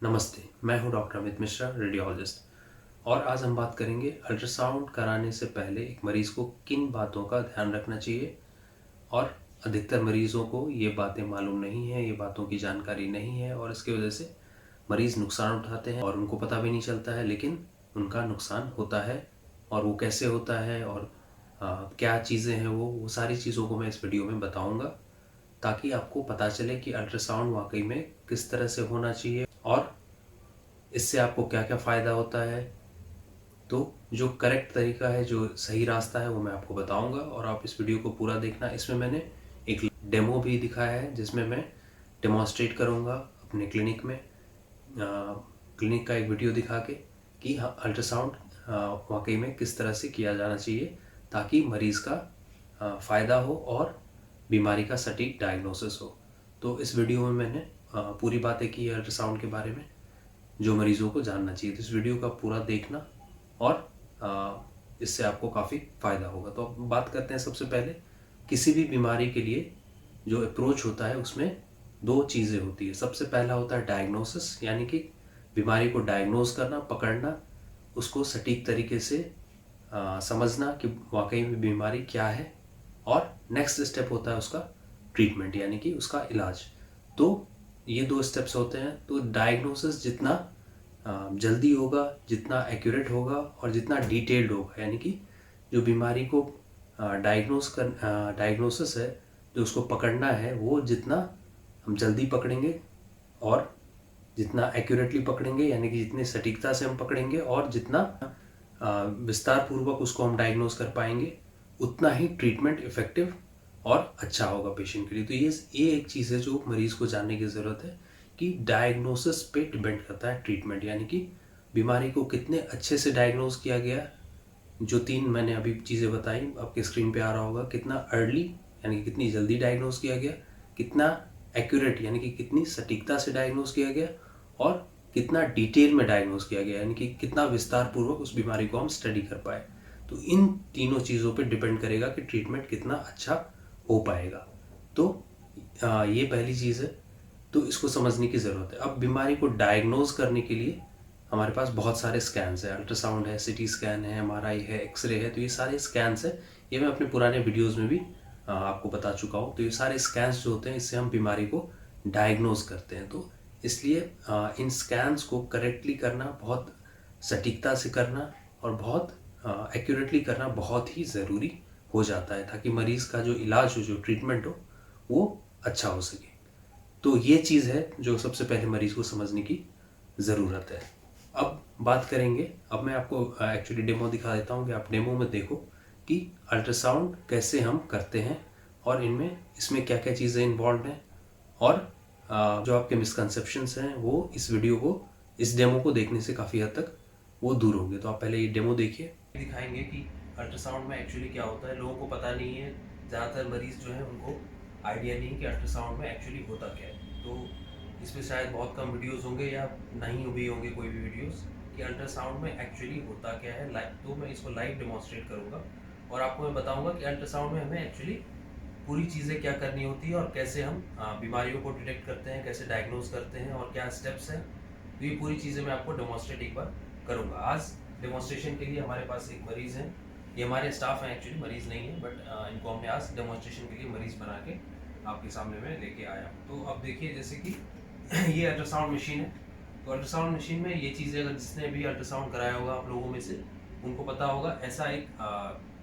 नमस्ते, मैं हूं डॉक्टर अमित मिश्रा, रेडियोलॉजिस्ट। और आज हम बात करेंगे अल्ट्रासाउंड कराने से पहले एक मरीज़ को किन बातों का ध्यान रखना चाहिए। और अधिकतर मरीज़ों को ये बातें मालूम नहीं है, ये बातों की जानकारी नहीं है और इसकी वजह से मरीज़ नुकसान उठाते हैं और उनको पता भी नहीं चलता है, लेकिन उनका नुकसान होता है। और वो कैसे होता है और क्या चीज़ें हैं वो सारी चीज़ों को मैं इस वीडियो में बताऊँगा, ताकि आपको पता चले कि अल्ट्रासाउंड वाक़ई में किस तरह से होना चाहिए और इससे आपको क्या-क्या फ़ायदा होता है। तो जो करेक्ट तरीका है, जो सही रास्ता है, वो मैं आपको बताऊँगा और आप इस वीडियो को पूरा देखना। इसमें मैंने एक डेमो भी दिखाया है, जिसमें मैं डेमॉन्स्ट्रेट करूँगा अपने क्लिनिक में, क्लिनिक का एक वीडियो दिखा के कि हाँ, अल्ट्रासाउंड वाक़ई में किस तरह से किया जाना चाहिए, ताकि मरीज़ का फ़ायदा हो और बीमारी का सटीक डायग्नोसिस हो। तो इस वीडियो में मैंने पूरी बातें की है अल्ट्रासाउंड के बारे में, जो मरीज़ों को जानना चाहिए। तो इस वीडियो का पूरा देखना और इससे आपको काफ़ी फ़ायदा होगा। तो अब बात करते हैं सबसे पहले, किसी भी बीमारी के लिए जो अप्रोच होता है उसमें दो चीज़ें होती है। सबसे पहला होता है डायग्नोसिस, यानी कि बीमारी को डायग्नोस करना, पकड़ना, उसको सटीक तरीके से समझना कि वाकई में बीमारी क्या है। और नेक्स्ट स्टेप होता है उसका ट्रीटमेंट, यानी कि उसका इलाज। तो ये दो स्टेप्स होते हैं। तो डायग्नोसिस जितना जल्दी होगा, जितना एक्यूरेट होगा और जितना डिटेल्ड होगा, यानी कि जो बीमारी को डायग्नोसिस है, जो उसको पकड़ना है, वो जितना हम जल्दी पकड़ेंगे और जितना एक्यूरेटली पकड़ेंगे, यानी कि जितनी सटीकता से हम पकड़ेंगे और जितना विस्तार पूर्वक उसको हम डायग्नोस कर पाएंगे, उतना ही ट्रीटमेंट इफ़ेक्टिव और अच्छा होगा पेशेंट के लिए। तो ये एक चीज़ है जो मरीज़ को जानने की ज़रूरत है कि डायग्नोसिस पे डिपेंड करता है ट्रीटमेंट, यानी कि बीमारी को कितने अच्छे से डायग्नोस किया गया। जो 3 मैंने अभी चीज़ें बताई, आपके स्क्रीन पे आ रहा होगा, कितना अर्ली यानी कि कितनी जल्दी डायग्नोस किया गया, कितना एक्यूरेट यानी कि कितनी सटीकता से डायग्नोस किया गया, और कितना डिटेल में डायग्नोस किया गया, यानी कि कितना विस्तार पूर्वक उस बीमारी को हम स्टडी कर पाए। तो इन तीनों चीज़ों पे डिपेंड करेगा कि ट्रीटमेंट कितना अच्छा हो पाएगा। तो ये पहली चीज़ है, तो इसको समझने की ज़रूरत है। अब बीमारी को डायग्नोज करने के लिए हमारे पास बहुत सारे स्कैन्स हैं, अल्ट्रासाउंड है, सीटी स्कैन है, एमआरआई है, एक्सरे है। तो ये सारे स्कैन्स हैं, ये मैं अपने पुराने वीडियोस में भी आपको बता चुका हूँ। तो ये सारे स्कैन्स जो होते हैं, इससे हम बीमारी को डायग्नोज करते हैं। तो इसलिए इन स्कैन्स को करेक्टली करना, बहुत सटीकता से करना और बहुत एक्यूरेटली करना बहुत ही ज़रूरी हो जाता है, ताकि मरीज़ का जो इलाज हो, जो ट्रीटमेंट हो, वो अच्छा हो सके। तो ये चीज़ है जो सबसे पहले मरीज़ को समझने की ज़रूरत है। अब बात करेंगे, अब मैं आपको एक्चुअली डेमो दिखा देता हूँ कि आप डेमो में देखो कि अल्ट्रासाउंड कैसे हम करते हैं और इसमें क्या-क्या चीज़ें इन्वॉल्व हैं। और जो आपके मिसकंसेप्शंस हैं, वो इस डेमो को देखने से काफ़ी हद तक वो दूर होंगे। तो आप पहले ये डेमो देखिए। दिखाएंगे कि अल्ट्रासाउंड में एक्चुअली क्या होता है। लोगों को पता नहीं है, ज़्यादातर मरीज़ जो है उनको आइडिया नहीं कि अल्ट्रासाउंड में एक्चुअली होता क्या है। तो इसमें शायद बहुत कम वीडियोस होंगे या नहीं भी होंगे कोई भी वीडियोस कि अल्ट्रासाउंड में एक्चुअली होता क्या है लाइव। तो मैं इसको लाइव डेमोन्स्ट्रेट करूँगा और आपको मैं बताऊँगा कि अल्ट्रासाउंड में हमें एक्चुअली पूरी चीज़ें क्या करनी होती है और कैसे हम बीमारियों को डिटेक्ट करते हैं, कैसे डायग्नोज करते हैं और क्या स्टेप्स हैं। तो ये पूरी चीज़ें मैं आपको डेमोन्स्ट्रेट एक बार करूँगा। आज डेमोन्स्ट्रेशन के लिए हमारे पास एक मरीज़ है, ये हमारे स्टाफ हैं, एक्चुअली मरीज़ नहीं है, बट इनको हमने आज डेमोन्स्ट्रेशन के लिए मरीज़ बना के आपके सामने में लेके आया। तो अब देखिए, जैसे कि ये अल्ट्रासाउंड मशीन है। तो अल्ट्रासाउंड मशीन में ये चीज़ें, अगर जिसने भी अल्ट्रासाउंड कराया होगा आप लोगों में से, उनको पता होगा, ऐसा एक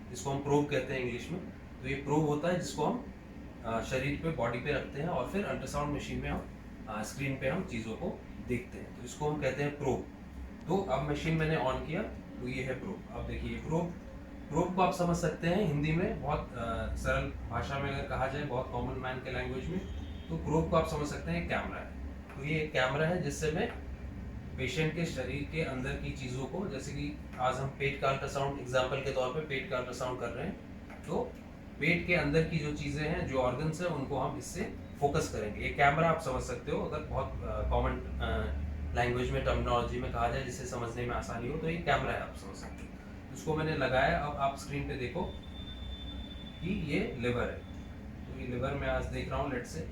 जिसको हम प्रोब कहते हैं इंग्लिश में। तो ये प्रोब होता है जिसको हम शरीर पे, बॉडी पे रखते हैं और फिर अल्ट्रासाउंड मशीन में हम स्क्रीन पे हम चीज़ों को देखते हैं। तो इसको हम कहते हैं प्रोब। तो अब मशीन मैंने ऑन किया, तो ये है प्रोब। अब देखिए प्रोब, प्रोब को आप समझ सकते हैं हिंदी में, बहुत सरल भाषा में अगर कहा जाए, बहुत कॉमन मैन के लैंग्वेज में, तो प्रोब को आप समझ सकते हैं कैमरा है। तो ये एक कैमरा है जिससे मैं पेशेंट के शरीर के अंदर की चीज़ों को, जैसे कि आज हम पेट का अल्ट्रासाउंड, एग्जाम्पल के तौर पे पेट का अल्ट्रासाउंड कर रहे हैं, तो पेट के अंदर की जो चीज़ें हैं, जो ऑर्गन्स हैं, उनको हम इससे फोकस करेंगे। ये कैमरा आप समझ सकते हो, अगर बहुत कॉमन लैंग्वेज में, टर्मिनोलॉजी में कहा जाए जिससे समझने में आसानी हो, तो ये कैमरा है, आप समझ सकते हो। इसको मैंने लगाया। अब आप स्क्रीन पे देखो कि ये लिवर है। तो ये लिवर मैं आज देख रहा हूँ, लेट से।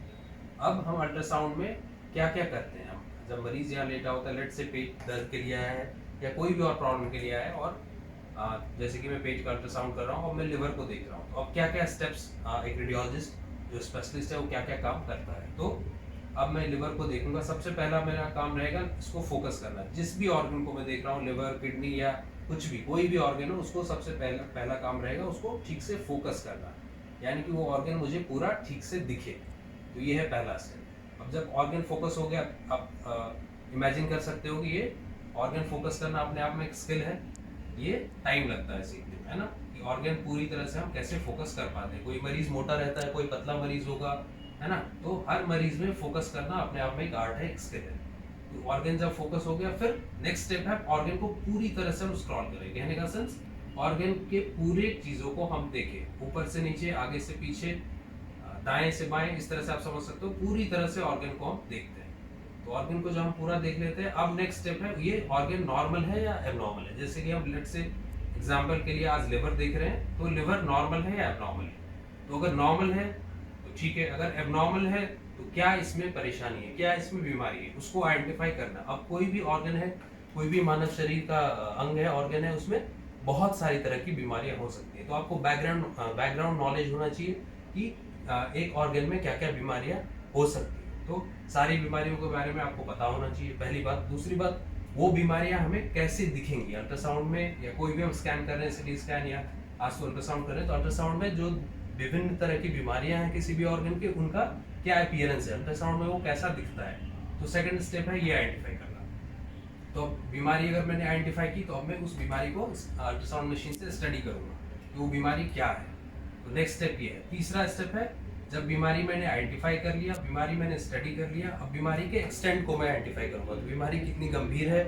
अब हम अल्ट्रासाउंड में क्या क्या करते हैं, हम जब मरीज यहाँ लेटा होता है, लेट से पेट दर्द के लिए आया है या कोई भी और प्रॉब्लम के लिए आया है, और जैसे कि मैं पेट का अल्ट्रासाउंड कर रहा हूँ और मैं लिवर को देख रहा हूँ, तो अब क्या क्या स्टेप्स एक रेडियोलॉजिस्ट जो स्पेशलिस्ट है वो क्या क्या काम करता है। तो अब मैं लिवर को देखूंगा। सबसे पहला मेरा काम रहेगा इसको फोकस करना। जिस भी ऑर्गन को मैं देख रहा हूँ, लिवर, किडनी या कुछ भी, कोई भी ऑर्गन हो, उसको सबसे पहला काम रहेगा उसको ठीक से फोकस करना, यानी कि वो ऑर्गन मुझे पूरा ठीक से दिखे। तो ये है पहला स्टेप। अब जब ऑर्गन फोकस हो गया, आप इमेजिन कर सकते हो कि ये ऑर्गन फोकस करना अपने आप में एक स्किल है। ये टाइम लगता है सीखने में, है ना, कि ऑर्गन पूरी तरह से हम कैसे फोकस कर पाते हैं। कोई मरीज मोटा रहता है, कोई पतला मरीज होगा, है ना, तो हर मरीज में फोकस करना अपने आप में एक आर्ट है, एक स्किल है। तो ऑर्गन जब फोकस हो गया, फिर नेक्स्ट स्टेप है ऑर्गन को पूरी तरह से हम स्क्रॉल करें। कहने का सेंस, ऑर्गन के पूरे चीजों को हम देखें, ऊपर से नीचे, आगे से पीछे, दाएं से बाएं, इस तरह से आप समझ सकते हो, पूरी तरह से ऑर्गन को हम देखते हैं। तो ऑर्गन को जब हम पूरा देख लेते हैं, अब नेक्स्ट स्टेप है ये ऑर्गन नॉर्मल है या एबनॉर्मल है। जैसे कि हम लेट से एग्जांपल के लिए आज लिवर देख रहे हैं, तो लिवर नॉर्मल है या एबनॉर्मल है। तो अगर नॉर्मल है तो ठीक है, अगर एबनॉर्मल है तो क्या इसमें परेशानी है, क्या इसमें बीमारी है, उसको आइडेंटिफाई करना। अब कोई भी ऑर्गन है, कोई भी मानव शरीर का अंग है, ऑर्गन है, उसमें बहुत सारी तरह की बीमारियां हो सकती है। तो आपको बैकग्राउंड नॉलेज होना चाहिए कि एक ऑर्गन में क्या क्या बीमारियां हो सकती है। तो सारी बीमारियों के बारे में आपको पता होना चाहिए, पहली बात। दूसरी बात, वो बीमारियां हमें कैसे दिखेंगी अल्ट्रासाउंड में, या कोई भी हम स्कैन कर रहे हैं, सिटी स्कैन या आज तो अल्ट्रासाउंड कर रहे हैं, तो अल्ट्रासाउंड में जो विभिन्न तरह की बीमारियां हैं किसी भी ऑर्गन के, उनका क्या अपीयरेंस है, अल्ट्रासाउंड में वो कैसा दिखता है। तो सेकंड स्टेप है ये आइडेंटिफाई करना। तो बीमारी अगर मैंने आइडेंटिफाई की, तो अब मैं उस बीमारी को अल्ट्रासाउंड मशीन से स्टडी करूंगा कि वो बीमारी क्या है। तो नेक्स्ट स्टेप ये है। तीसरा स्टेप है, जब बीमारी मैंने आइडेंटिफाई कर लिया, बीमारी मैंने स्टडी कर लिया, अब बीमारी के एक्सटेंट को मैं आइडेंटिफाई करूंगा। तो बीमारी कितनी गंभीर है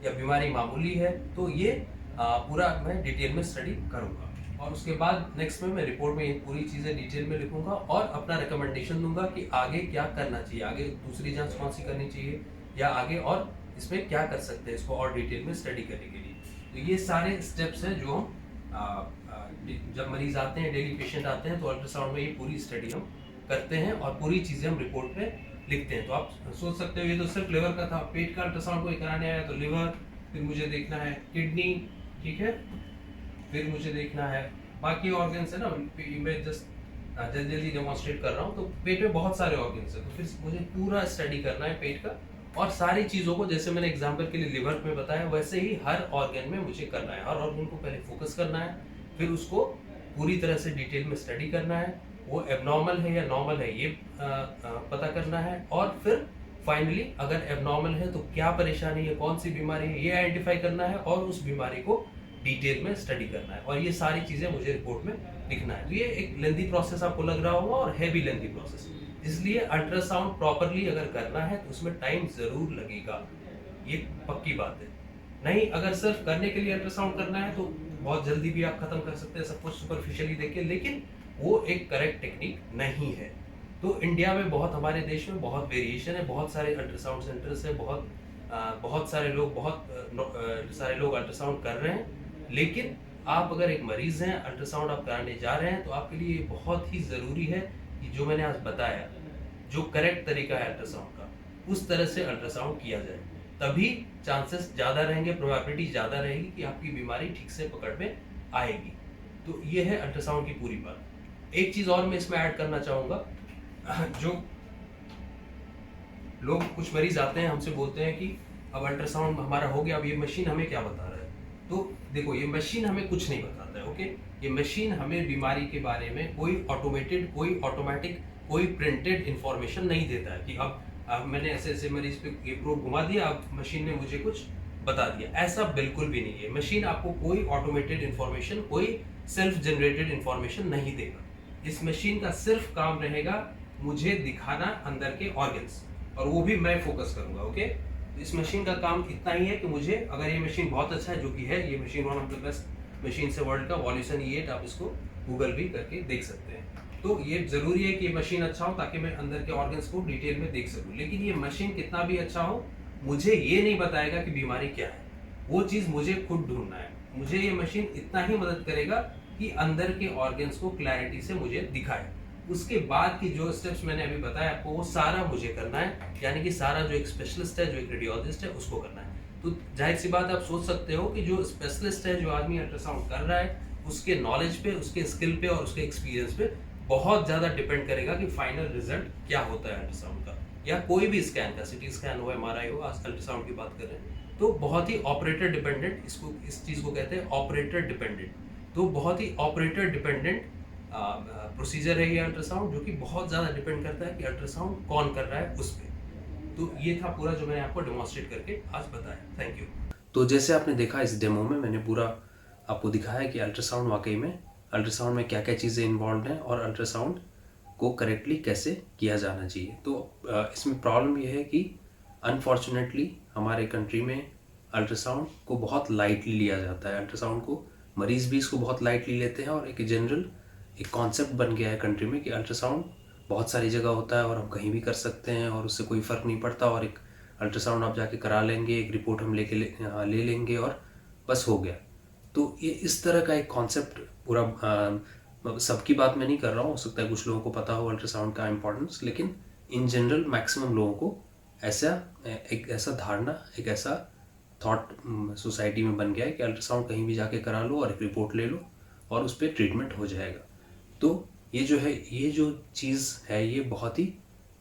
या बीमारी मामूली है, तो ये पूरा मैं डिटेल में स्टडी करूंगा। और उसके बाद नेक्स्ट में मैं रिपोर्ट में ये पूरी चीज़ें डिटेल में लिखूंगा और अपना रिकमेंडेशन दूंगा कि आगे क्या करना चाहिए, आगे दूसरी जांच कौन सी करनी चाहिए, या आगे और इसमें क्या कर सकते हैं इसको और डिटेल में स्टडी करने के लिए। तो ये सारे स्टेप्स हैं जो हम जब मरीज आते हैं, डेली पेशेंट आते हैं, तो अल्ट्रासाउंड में ये पूरी स्टडी हम करते हैं और पूरी चीज़ें हम रिपोर्ट में लिखते हैं। तो आप सोच सकते हो ये तो सिर्फ लिवर का था, पेट का अल्ट्रासाउंड कोई कराने आया तो लिवर, फिर मुझे देखना है किडनी, ठीक है, फिर मुझे देखना है बाकी ऑर्गन्स है ना। मैं जस्ट जल्दी डेमोन्स्ट्रेट कर रहा हूँ। तो पेट में बहुत सारे ऑर्गन्स है, तो फिर मुझे पूरा स्टडी करना है पेट का, और सारी चीज़ों को जैसे मैंने एग्जांपल के लिए लिवर में बताया, वैसे ही हर ऑर्गन में मुझे करना है। हर ऑर्गन को पहले फोकस करना है, फिर उसको पूरी तरह से डिटेल में स्टडी करना है, वो एबनॉर्मल है या नॉर्मल है ये पता करना है, और फिर फाइनली अगर एबनॉर्मल है तो क्या परेशानी है, कौन सी बीमारी है, ये आइडेंटिफाई करना है, और उस बीमारी को डिटेल में स्टडी करना है। और ये सारी चीज़ें मुझे रिपोर्ट में लिखना है। तो ये एक लेंथी प्रोसेस आपको लग रहा होगा, और है भी लेंथी प्रोसेस। इसलिए अल्ट्रासाउंड प्रॉपरली अगर करना है तो उसमें टाइम जरूर लगेगा, ये पक्की बात है। नहीं, अगर सिर्फ करने के लिए अल्ट्रासाउंड करना है तो बहुत जल्दी भी आप खत्म कर सकते हैं सब कुछ सुपरफिशियली देख के, लेकिन वो एक करेक्ट टेक्निक नहीं है। तो इंडिया में बहुत, हमारे देश में बहुत वेरिएशन है, बहुत सारे अल्ट्रासाउंड सेंटर्स है, बहुत सारे लोग अल्ट्रासाउंड कर रहे हैं। लेकिन आप अगर एक मरीज हैं, अल्ट्रासाउंड आप कराने जा रहे हैं, तो आपके लिए बहुत ही ज़रूरी है कि जो मैंने आज बताया, जो करेक्ट तरीका है अल्ट्रासाउंड का, उस तरह से अल्ट्रासाउंड किया जाए। तभी चांसेस ज़्यादा रहेंगे, प्रोबेबिलिटी ज़्यादा रहेगी कि आपकी बीमारी ठीक से पकड़ में आएगी। तो ये है अल्ट्रासाउंड की पूरी बात। एक चीज़ और मैं इसमें ऐड करना चाहूँगा, जो लोग, कुछ मरीज आते हैं हमसे बोलते हैं कि अब अल्ट्रासाउंड हमारा हो गया, अब ये मशीन हमें क्या बता रहा है। तो देखो, ये मशीन हमें कुछ नहीं बताता है, ओके। ये मशीन हमें बीमारी के बारे में कोई ऑटोमेटेड, कोई ऑटोमेटिक, कोई प्रिंटेड इंफॉर्मेशन नहीं देता है कि अब मैंने ऐसे ऐसे मरीज पे ये प्रोब घुमा दिया, अब मशीन ने मुझे कुछ बता दिया। ऐसा बिल्कुल भी नहीं है। मशीन आपको कोई ऑटोमेटेड इंफॉर्मेशन, कोई सेल्फ जनरेटेड इंफॉर्मेशन नहीं देगा। इस मशीन का सिर्फ काम रहेगा मुझे दिखाना अंदर के ऑर्गन्स, और वो भी मैं फोकस करूंगा, ओके। इस मशीन का काम इतना ही है कि मुझे, अगर ये मशीन बहुत अच्छा है, जो कि है, ये machine one of the best machine से वर्ल्ड का, वॉल्यूशन E8, आप इसको गूगल भी करके देख सकते हैं। तो ये जरूरी है कि ये मशीन अच्छा हो ताकि मैं अंदर के ऑर्गन्स को डिटेल में देख सकूं। लेकिन ये मशीन कितना भी अच्छा हो, मुझे ये नहीं बताएगा कि बीमारी क्या है। वो चीज़ मुझे खुद ढूंढना है। मुझे ये मशीन इतना ही मदद करेगा कि अंदर के ऑर्गन्स को क्लैरिटी से मुझे दिखाए। उसके बाद की जो स्टेप्स मैंने अभी बताया आपको वो सारा मुझे करना है, यानी कि सारा जो एक स्पेशलिस्ट है, जो एक रेडियोलॉजिस्ट है, उसको करना है। तो जाहिर सी बात आप सोच सकते हो कि जो स्पेशलिस्ट है, जो आदमी अल्ट्रासाउंड कर रहा है, उसके नॉलेज पे, उसके स्किल पे और उसके एक्सपीरियंस पे बहुत ज़्यादा डिपेंड करेगा कि फाइनल रिजल्ट क्या होता है अल्ट्रासाउंड का, या कोई भी स्कैन का, सिटी स्कैन हो, एमआरआई हो, आज अल्ट्रासाउंड की बात कर रहे हैं तो बहुत ही ऑपरेटर डिपेंडेंट, इसको इस चीज़ को कहते हैं ऑपरेटर डिपेंडेंट। तो बहुत ही ऑपरेटर डिपेंडेंट प्रोसीजर है ये अल्ट्रासाउंड, जो कि बहुत ज़्यादा डिपेंड करता है कि अल्ट्रासाउंड कौन कर रहा है उस पर। तो ये था पूरा जो मैंने आपको डेमोन्स्ट्रेट करके आज बताया। Thank you. तो जैसे आपने देखा इस डेमो में मैंने पूरा आपको दिखाया कि अल्ट्रासाउंड वाकई में, अल्ट्रासाउंड में क्या क्या चीज़ें इन्वॉल्व हैं और अल्ट्रासाउंड को करेक्टली कैसे किया जाना चाहिए। तो इसमें प्रॉब्लम ये है कि अनफॉर्चुनेटली हमारे कंट्री में अल्ट्रासाउंड को बहुत लाइटली लिया जाता है। अल्ट्रासाउंड को मरीज़ भी इसको बहुत लाइटली लेते हैं और एक जनरल एक कॉन्सेप्ट बन गया है कंट्री में कि अल्ट्रासाउंड बहुत सारी जगह होता है और हम कहीं भी कर सकते हैं और उससे कोई फ़र्क नहीं पड़ता, और एक अल्ट्रासाउंड आप जाके करा लेंगे, एक रिपोर्ट हम ले लेंगे और बस हो गया। तो ये इस तरह का एक कॉन्सेप्ट पूरा सबकी बात मैं नहीं कर रहा हूँ, हो सकता है कुछ लोगों को पता हो अल्ट्रासाउंड का इम्पोर्टेंस, लेकिन इन जनरल मैक्सिमम लोगों को एक ऐसा धारणा, एक ऐसा थॉट सोसाइटी में बन गया है कि अल्ट्रासाउंड कहीं भी जाके करा लो और एक रिपोर्ट ले लो और उस पर ट्रीटमेंट हो जाएगा। तो ये जो है, ये जो चीज़ है, ये बहुत ही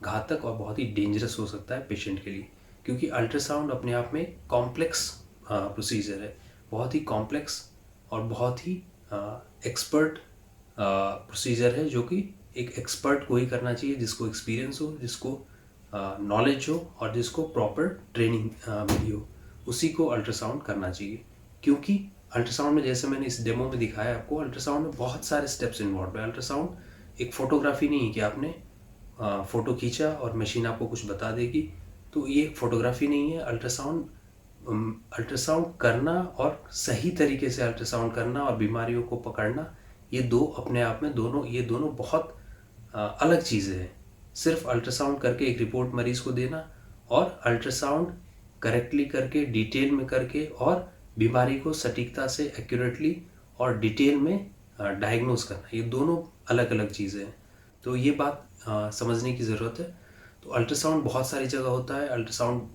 घातक और बहुत ही डेंजरस हो सकता है पेशेंट के लिए, क्योंकि अल्ट्रासाउंड अपने आप में कॉम्प्लेक्स प्रोसीजर है, बहुत ही कॉम्प्लेक्स और बहुत ही एक्सपर्ट प्रोसीजर है, जो कि एक एक्सपर्ट को ही करना चाहिए, जिसको एक्सपीरियंस हो, जिसको नॉलेज हो और जिसको प्रॉपर ट्रेनिंग मिली हो, उसी को अल्ट्रासाउंड करना चाहिए। क्योंकि अल्ट्रासाउंड में, जैसे मैंने इस डेमो में दिखाया आपको, अल्ट्रासाउंड में बहुत सारे स्टेप्स इन्वॉल्व है। अल्ट्रासाउंड एक फोटोग्राफी नहीं है कि आपने फ़ोटो खींचा और मशीन आपको कुछ बता देगी, तो ये फोटोग्राफी नहीं है। अल्ट्रासाउंड करना और सही तरीके से अल्ट्रासाउंड करना और बीमारियों को पकड़ना, ये दो अपने आप में ये दोनों बहुत अलग चीज़ें हैं। सिर्फ अल्ट्रासाउंड करके एक रिपोर्ट मरीज़ को देना और अल्ट्रासाउंड करेक्टली करके, डिटेल में करके और बीमारी को सटीकता से, एक्यूरेटली और डिटेल में डायग्नोज करना, ये दोनों अलग अलग चीज़ें हैं। तो ये बात समझने की ज़रूरत है। तो अल्ट्रासाउंड बहुत सारी जगह होता है, अल्ट्रासाउंड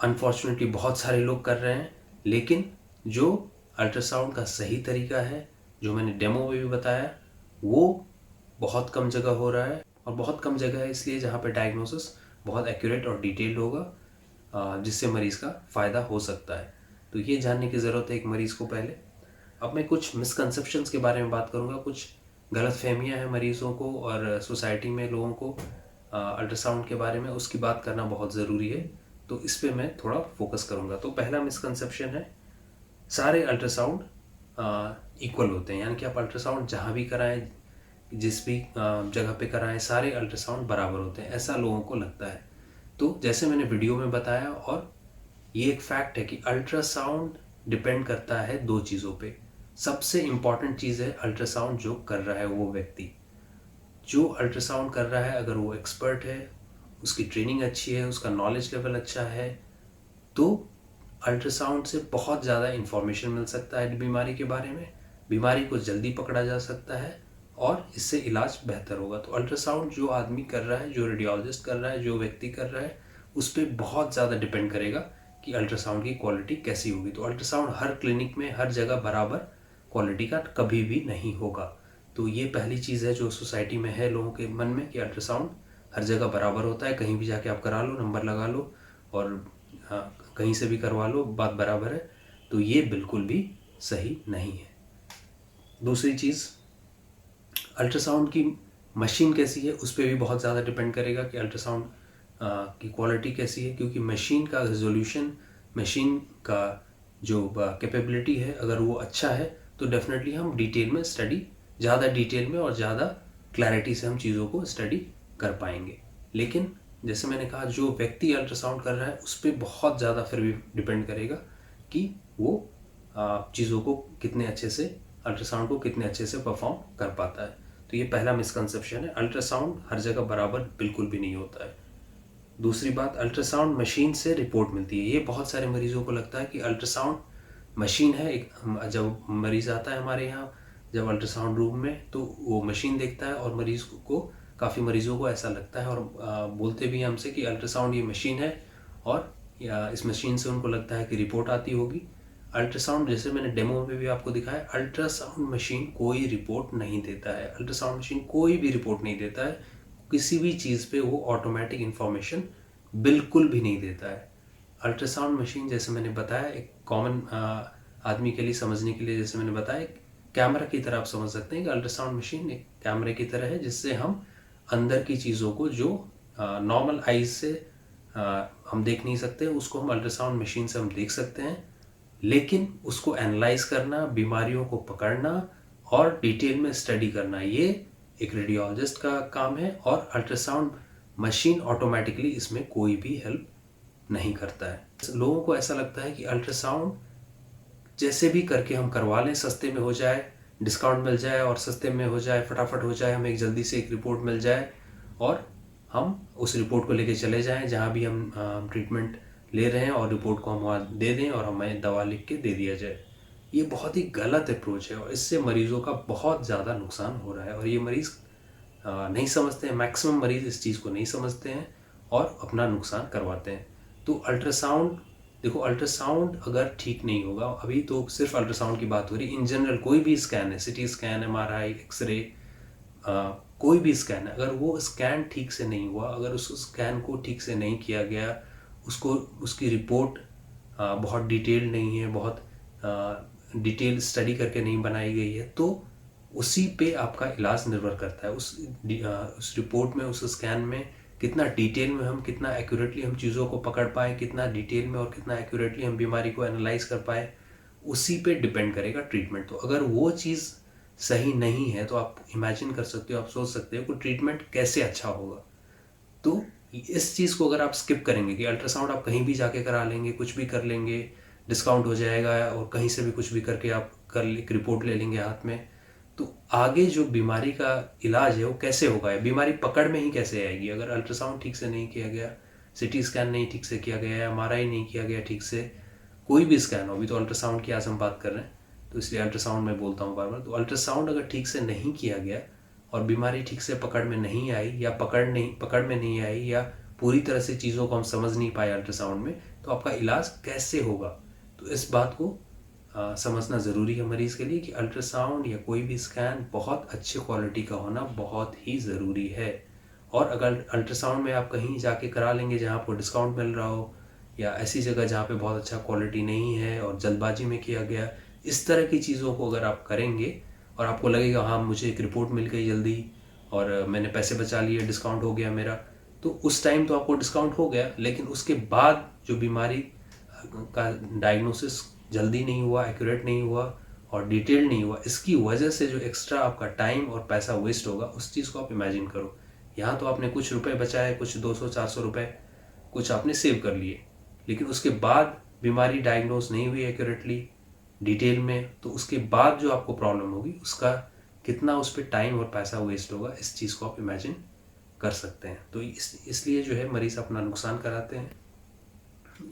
अनफॉर्चुनेटली बहुत सारे लोग कर रहे हैं, लेकिन जो अल्ट्रासाउंड का सही तरीका है, जो मैंने डेमो में भी बताया, वो बहुत कम जगह हो रहा है, और बहुत कम जगह है इसलिए जहाँ पे डायग्नोसिस बहुत एक्यूरेट और डिटेल्ड होगा, जिससे मरीज़ का फ़ायदा हो सकता है। तो ये जानने की ज़रूरत है एक मरीज़ को पहले। अब मैं कुछ मिसकंसेप्शंस के बारे में बात करूँगा, कुछ गलतफहमियाँ हैं मरीज़ों को और सोसाइटी में लोगों को अल्ट्रासाउंड के बारे में, उसकी बात करना बहुत ज़रूरी है। तो इस पे मैं थोड़ा फोकस करूँगा। तो पहला मिसकंसेप्शन है, सारे अल्ट्रासाउंड इक्वल होते हैं, यानी कि आप अल्ट्रासाउंड जहाँ भी कराएं, जिस भी जगह पे कराएं, सारे अल्ट्रासाउंड बराबर होते हैं, ऐसा लोगों को लगता है। तो जैसे मैंने वीडियो में बताया, और ये एक फैक्ट है कि अल्ट्रासाउंड डिपेंड करता है दो चीज़ों पे। सबसे इम्पॉर्टेंट चीज़ है अल्ट्रासाउंड जो कर रहा है वो व्यक्ति, जो अल्ट्रासाउंड कर रहा है, अगर वो एक्सपर्ट है, उसकी ट्रेनिंग अच्छी है, उसका नॉलेज लेवल अच्छा है, तो अल्ट्रासाउंड से बहुत ज़्यादा इन्फॉर्मेशन मिल सकता है बीमारी के बारे में, बीमारी को जल्दी पकड़ा जा सकता है और इससे इलाज बेहतर होगा। तो अल्ट्रासाउंड जो आदमी कर रहा है, जो रेडियोलॉजिस्ट कर रहा है, जो व्यक्ति कर रहा है, उस पर बहुत ज़्यादा डिपेंड करेगा कि अल्ट्रासाउंड की क्वालिटी कैसी होगी। तो अल्ट्रासाउंड हर क्लिनिक में, हर जगह बराबर क्वालिटी का कभी भी नहीं होगा। तो ये पहली चीज़ है जो सोसाइटी में है लोगों के मन में, कि अल्ट्रासाउंड हर जगह बराबर होता है, कहीं भी जाके आप करा लो, नंबर लगा लो और कहीं से भी करवा लो, बात बराबर है। तो ये बिल्कुल भी सही नहीं है। दूसरी चीज़, अल्ट्रासाउंड की मशीन कैसी है, उस पर भी बहुत ज़्यादा डिपेंड करेगा कि अल्ट्रासाउंड की क्वालिटी कैसी है, क्योंकि मशीन का रेजोल्यूशन, मशीन का जो कैपेबिलिटी है, अगर वो अच्छा है तो डेफिनेटली हम डिटेल में स्टडी, ज़्यादा डिटेल में और ज़्यादा क्लैरिटी से हम चीज़ों को स्टडी कर पाएंगे। लेकिन जैसे मैंने कहा, जो व्यक्ति अल्ट्रासाउंड कर रहा है उस पर बहुत ज़्यादा फिर भी डिपेंड करेगा कि वो चीज़ों को कितने अच्छे से, अल्ट्रासाउंड को कितने अच्छे से परफॉर्म कर पाता है। तो ये पहला मिसकंसेप्शन है, अल्ट्रासाउंड हर जगह बराबर बिल्कुल भी नहीं होता है। दूसरी बात, अल्ट्रासाउंड मशीन से रिपोर्ट मिलती है। ये बहुत सारे मरीजों को लगता है कि अल्ट्रासाउंड मशीन है। जब मरीज़ आता है हमारे यहाँ जब अल्ट्रासाउंड रूम में, तो वो मशीन देखता है और मरीज़ को काफ़ी मरीज़ों को ऐसा लगता है और बोलते भी हैं हमसे कि अल्ट्रासाउंड ये मशीन है, और या इस मशीन से उनको लगता है कि रिपोर्ट आती होगी। अल्ट्रासाउंड, जैसे मैंने डेमो में भी आपको दिखाया, अल्ट्रासाउंड मशीन कोई रिपोर्ट नहीं देता है। अल्ट्रासाउंड मशीन कोई भी रिपोर्ट नहीं देता है, किसी भी चीज़ पे वो ऑटोमेटिक इन्फॉर्मेशन बिल्कुल भी नहीं देता है। अल्ट्रासाउंड मशीन, जैसे मैंने बताया, एक कॉमन आदमी के लिए समझने के लिए, जैसे मैंने बताया, एक कैमरा की तरह आप समझ सकते हैं कि अल्ट्रासाउंड मशीन एक कैमरे की तरह है, जिससे हम अंदर की चीज़ों को जो नॉर्मल आइज से हम देख नहीं सकते, उसको हम अल्ट्रासाउंड मशीन से हम देख सकते हैं। लेकिन उसको एनालाइज करना, बीमारियों को पकड़ना और डिटेल में स्टडी करना, ये एक रेडियोलॉजिस्ट का काम है, और अल्ट्रासाउंड मशीन ऑटोमेटिकली इसमें कोई भी हेल्प नहीं करता है। लोगों को ऐसा लगता है कि अल्ट्रासाउंड जैसे भी करके हम करवा लें, सस्ते में हो जाए, डिस्काउंट मिल जाए और सस्ते में हो जाए, फटाफट हो जाए, हमें एक जल्दी से एक रिपोर्ट मिल जाए और हम उस रिपोर्ट को लेके चले जाएं जहाँ भी हम ट्रीटमेंट ले रहे हैं, और रिपोर्ट को हम वहाँ दे दें और हमें दवा लिख के दे दिया जाए। ये बहुत ही गलत अप्रोच है और इससे मरीज़ों का बहुत ज़्यादा नुकसान हो रहा है, और ये मरीज़ नहीं समझते हैं। मैक्सिमम मरीज़ इस चीज़ को नहीं समझते हैं और अपना नुकसान करवाते हैं। तो अल्ट्रासाउंड, देखो, अल्ट्रासाउंड अगर ठीक नहीं होगा, अभी तो सिर्फ अल्ट्रासाउंड की बात हो रही, इन जनरल कोई भी स्कैन है, सिटी स्कैन, एमआरआई, एक्सरे, कोई भी स्कैन है, अगर वो स्कैन ठीक से नहीं हुआ, अगर उस स्कैन को ठीक से नहीं किया गया, उसको उसकी रिपोर्ट बहुत डिटेल नहीं है, बहुत डिटेल स्टडी करके नहीं बनाई गई है, तो उसी पे आपका इलाज निर्भर करता है। उस रिपोर्ट में, उस स्कैन में कितना डिटेल में हम, कितना एक्यूरेटली हम चीज़ों को पकड़ पाए, कितना डिटेल में और कितना एक्यूरेटली हम बीमारी को एनालाइज कर पाए, उसी पे डिपेंड करेगा ट्रीटमेंट। तो अगर वो चीज़ सही नहीं है, तो आप इमेजिन कर सकते हो, आप सोच सकते हो कि ट्रीटमेंट कैसे अच्छा होगा। तो इस चीज़ को अगर आप स्किप करेंगे कि अल्ट्रासाउंड आप कहीं भी जाके करा लेंगे, कुछ भी कर लेंगे, डिस्काउंट हो जाएगा, और कहीं से भी कुछ भी करके आप एक रिपोर्ट ले लेंगे हाथ में, तो आगे जो बीमारी का इलाज है वो कैसे होगा, बीमारी पकड़ में ही कैसे आएगी अगर अल्ट्रासाउंड ठीक से नहीं किया गया, सिटी स्कैन नहीं ठीक से किया गया, एमआरआई नहीं किया गया ठीक से, कोई भी स्कैन हो। अभी तो अल्ट्रासाउंड की आज हम बात कर रहे हैं, तो इसलिए अल्ट्रासाउंड मैं बोलता हूँ बार बार। तो अल्ट्रासाउंड अगर ठीक से नहीं किया गया और बीमारी ठीक से पकड़ में नहीं आई, या पकड़ में नहीं आई, या पूरी तरह से चीज़ों को हम समझ नहीं पाए अल्ट्रासाउंड में, तो आपका इलाज कैसे होगा। तो इस बात को समझना ज़रूरी है मरीज़ के लिए कि अल्ट्रासाउंड या कोई भी स्कैन बहुत अच्छी क्वालिटी का होना बहुत ही ज़रूरी है। और अगर अल्ट्रासाउंड में आप कहीं जाके करा लेंगे जहाँ आपको डिस्काउंट मिल रहा हो, या ऐसी जगह जहाँ पे बहुत अच्छा क्वालिटी नहीं है और जल्दबाजी में किया गया, इस तरह की चीज़ों को अगर आप करेंगे और आपको लगेगा हाँ मुझे एक रिपोर्ट मिल गई जल्दी और मैंने पैसे बचा लिए, डिस्काउंट हो गया मेरा, तो उस टाइम तो आपको डिस्काउंट हो गया, लेकिन उसके बाद जो बीमारी का डायग्नोसिस जल्दी नहीं हुआ, एक्यूरेट नहीं हुआ और डिटेल नहीं हुआ, इसकी वजह से जो एक्स्ट्रा आपका टाइम और पैसा वेस्ट होगा, उस चीज़ को आप इमेजिन करो। यहाँ तो आपने कुछ रुपए बचाए, कुछ 200-400 रुपए कुछ आपने सेव कर लिए, लेकिन उसके बाद बीमारी डायग्नोस नहीं हुई एक्यूरेटली, डिटेल में, तो उसके बाद जो आपको प्रॉब्लम होगी उसका कितना उस पर टाइम और पैसा वेस्ट होगा, इस चीज़ को आप इमेजिन कर सकते हैं। तो इसलिए जो है मरीज़ अपना नुकसान कराते हैं,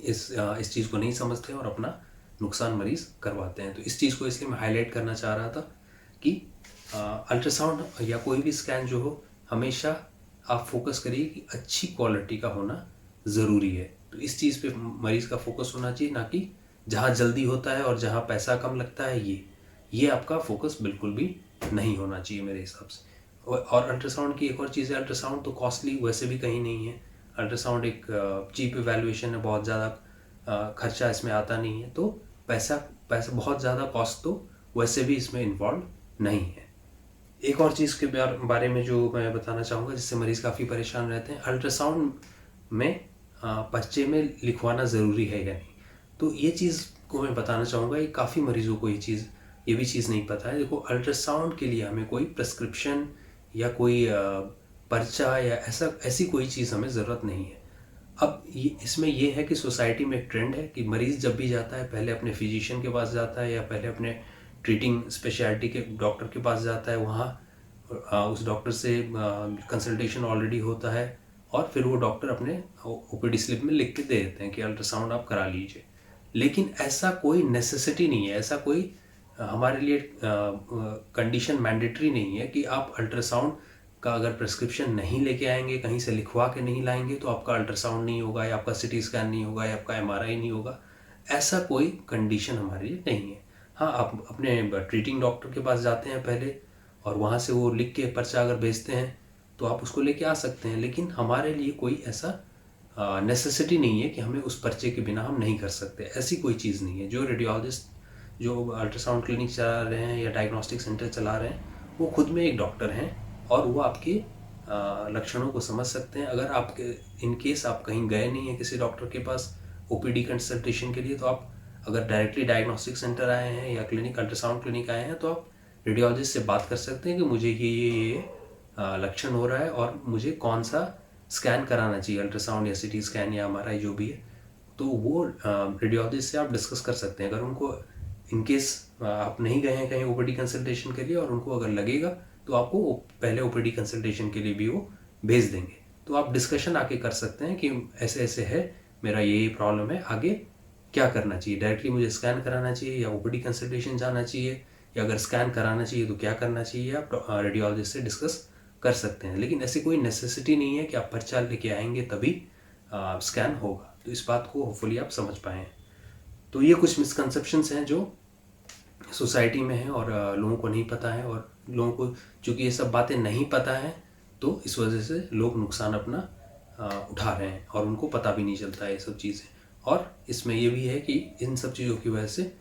इस चीज़ को नहीं समझते हैं और अपना नुकसान मरीज़ करवाते हैं। तो इस चीज़ को इसलिए मैं हाईलाइट करना चाह रहा था कि अल्ट्रासाउंड या कोई भी स्कैन जो हो, हमेशा आप फोकस करिए कि अच्छी क्वालिटी का होना ज़रूरी है। तो इस चीज़ पे मरीज़ का फोकस होना चाहिए, ना कि जहाँ जल्दी होता है और जहाँ पैसा कम लगता है, ये आपका फोकस बिल्कुल भी नहीं होना चाहिए मेरे हिसाब से। और अल्ट्रासाउंड की एक और चीज़ है, अल्ट्रासाउंड तो कॉस्टली वैसे भी कहीं नहीं है। अल्ट्रासाउंड एक चीप इवैल्यूएशन है, बहुत ज़्यादा खर्चा इसमें आता नहीं है, तो पैसा बहुत ज़्यादा कॉस्ट तो वैसे भी इसमें इन्वॉल्व नहीं है। एक और चीज़ के बारे में जो मैं बताना चाहूँगा जिससे मरीज़ काफ़ी परेशान रहते हैं, अल्ट्रासाउंड में पर्चे में लिखवाना ज़रूरी है या नहीं। तो ये चीज़ को मैं बताना चाहूँगा, ये काफ़ी मरीज़ों को ये भी चीज़ नहीं पता है। देखो, अल्ट्रासाउंड के लिए हमें कोई प्रिस्क्रिप्शन या कोई पर्चा या ऐसी कोई चीज़ हमें ज़रूरत नहीं है। अब इसमें ये है कि सोसाइटी में एक ट्रेंड है कि मरीज़ जब भी जाता है पहले अपने फिजिशियन के पास जाता है, या पहले अपने ट्रीटिंग स्पेशलिटी के डॉक्टर के पास जाता है, वहाँ उस डॉक्टर से कंसल्टेशन ऑलरेडी होता है, और फिर वो डॉक्टर अपने ओपीडी स्लिप में लिख के दे देते हैं कि अल्ट्रासाउंड आप करा लीजिए। लेकिन ऐसा कोई नेसेसिटी नहीं है, ऐसा कोई हमारे लिए कंडीशन मैंडेटरी नहीं है कि आप अल्ट्रासाउंड का अगर प्रिस्क्रिप्शन नहीं लेके आएंगे, कहीं से लिखवा के नहीं लाएंगे, तो आपका अल्ट्रासाउंड नहीं होगा या आपका सिटी स्कैन नहीं होगा या आपका एमआरआई नहीं होगा। ऐसा कोई कंडीशन हमारे लिए नहीं है। हाँ, आप अपने ट्रीटिंग डॉक्टर के पास जाते हैं पहले, और वहाँ से वो लिख के पर्चा अगर भेजते हैं तो आप उसको लेके आ सकते हैं, लेकिन हमारे लिए कोई ऐसा नेसेसिटी नहीं है कि हमें उस पर्चे के बिना हम नहीं कर सकते। ऐसी कोई चीज़ नहीं है। जो रेडियोलॉजिस्ट जो अल्ट्रासाउंड क्लिनिक चला रहे हैं या डायग्नोस्टिक सेंटर चला रहे हैं, वो खुद में एक डॉक्टर हैं और वो आपके लक्षणों को समझ सकते हैं। अगर आपके इन केस आप कहीं गए नहीं हैं किसी डॉक्टर के पास ओपीडी कंसल्टेशन के लिए, तो आप अगर डायरेक्टली डायग्नोस्टिक सेंटर आए हैं या क्लिनिक अल्ट्रासाउंड क्लिनिक आए हैं, तो आप रेडियोलॉजिस्ट से बात कर सकते हैं कि मुझे ये लक्षण हो रहा है और मुझे कौन सा स्कैन कराना चाहिए, अल्ट्रासाउंड या सिटी स्कैन या एमआरआई जो भी है। तो वो रेडियोलॉजिस्ट से आप डिस्कस कर सकते हैं। अगर उनको इन केस आप नहीं गए हैं कहीं ओपीडी कंसल्टेशन के लिए और उनको अगर लगेगा, तो आपको पहले ओपीडी कंसल्टेशन के लिए भी वो भेज देंगे। तो आप डिस्कशन आके कर सकते हैं कि ऐसे ऐसे है, मेरा ये प्रॉब्लम है, आगे क्या करना चाहिए, डायरेक्टली मुझे स्कैन कराना चाहिए या ओपीडी कंसल्टेशन जाना चाहिए, या अगर स्कैन कराना चाहिए तो क्या करना चाहिए, आप रेडियोलॉजिस्ट से डिस्कस कर सकते हैं। लेकिन ऐसी कोई नेसेसिटी नहीं है कि आप पर्चा लेके आएंगे तभी स्कैन होगा। तो इस बात को होपफुली आप समझ पाएँ। तो ये कुछ मिसकंसेप्शंस हैं जो सोसाइटी में हैं और लोगों को नहीं पता है, और लोगों को चूँकि ये सब बातें नहीं पता है, तो इस वजह से लोग नुकसान अपना उठा रहे हैं और उनको पता भी नहीं चलता है ये सब चीज़ें। और इसमें ये भी है कि इन सब चीज़ों की वजह से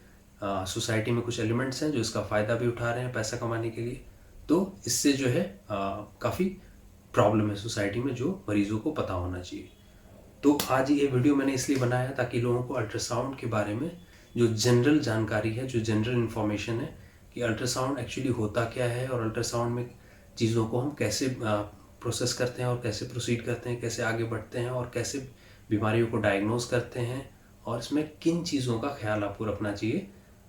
सोसाइटी में कुछ एलिमेंट्स हैं जो इसका फ़ायदा भी उठा रहे हैं पैसा कमाने के लिए। तो इससे जो है काफ़ी प्रॉब्लम है सोसाइटी में, जो मरीज़ों को पता होना चाहिए। तो आज ये वीडियो मैंने इसलिए बनाया ताकि लोगों को अल्ट्रासाउंड के बारे में जो जनरल जानकारी है, जो जनरल इन्फॉर्मेशन है कि अल्ट्रासाउंड एक्चुअली होता क्या है और अल्ट्रासाउंड में चीज़ों को हम कैसे प्रोसेस करते हैं और कैसे प्रोसीड करते हैं, कैसे आगे बढ़ते हैं और कैसे बीमारियों को डायग्नोज करते हैं, और इसमें किन चीज़ों का ख्याल आपको रखना चाहिए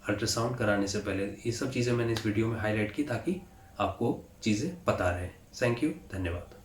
अल्ट्रासाउंड कराने से पहले। ये सब चीज़ें मैंने इस वीडियो में हाईलाइट की ताकि आपको चीज़ें पता रहे। थैंक यू, धन्यवाद।